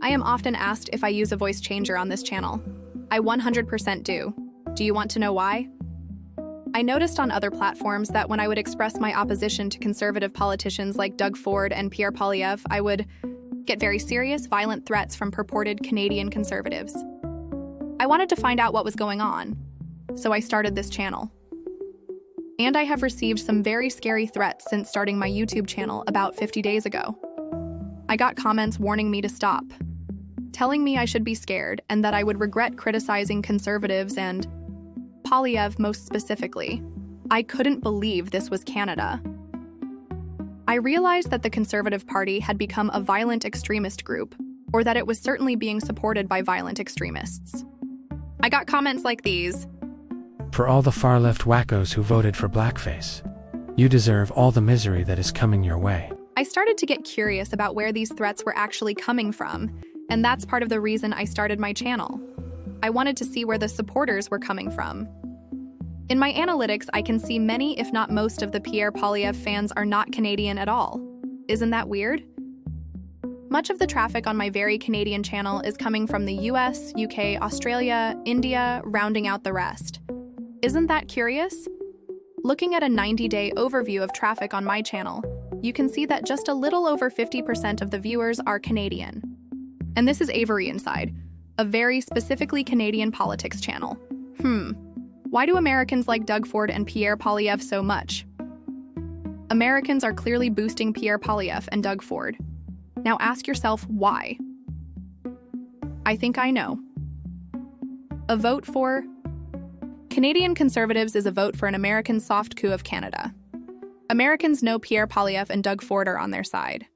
I am often asked if I use a voice changer on this channel. I 100% do. Do you want to know why? I noticed on other platforms that when I would express my opposition to conservative politicians like Doug Ford and Pierre Poilievre, I would get very serious, violent threats from purported Canadian conservatives. I wanted to find out what was going on, so I started this channel. And I have received some very scary threats since starting my YouTube channel about 50 days ago. I got comments warning me to stop, telling me I should be scared and that I would regret criticizing conservatives and Poilievre most specifically. I couldn't believe this was Canada. I realized that the Conservative Party had become a violent extremist group, or that it was certainly being supported by violent extremists. I got comments like these. For all the far-left wackos who voted for blackface, you deserve all the misery that is coming your way. I started to get curious about where these threats were actually coming from, and that's part of the reason I started my channel. I wanted to see where the supporters were coming from. In my analytics, I can see many, if not most, of the Pierre Poilievre fans are not Canadian at all. Isn't that weird? Much of the traffic on my very Canadian channel is coming from the US, UK, Australia, India, rounding out the rest. Isn't that curious? Looking at a 90-day overview of traffic on my channel, you can see that just a little over 50% of the viewers are Canadian. And this is Avery Inside, a very specifically Canadian politics channel. Why do Americans like Doug Ford and Pierre Poilievre so much? Americans are clearly boosting Pierre Poilievre and Doug Ford. Now ask yourself why. I think I know. A vote for Canadian Conservatives is a vote for an American soft coup of Canada. Americans know Pierre Poilievre and Doug Ford are on their side.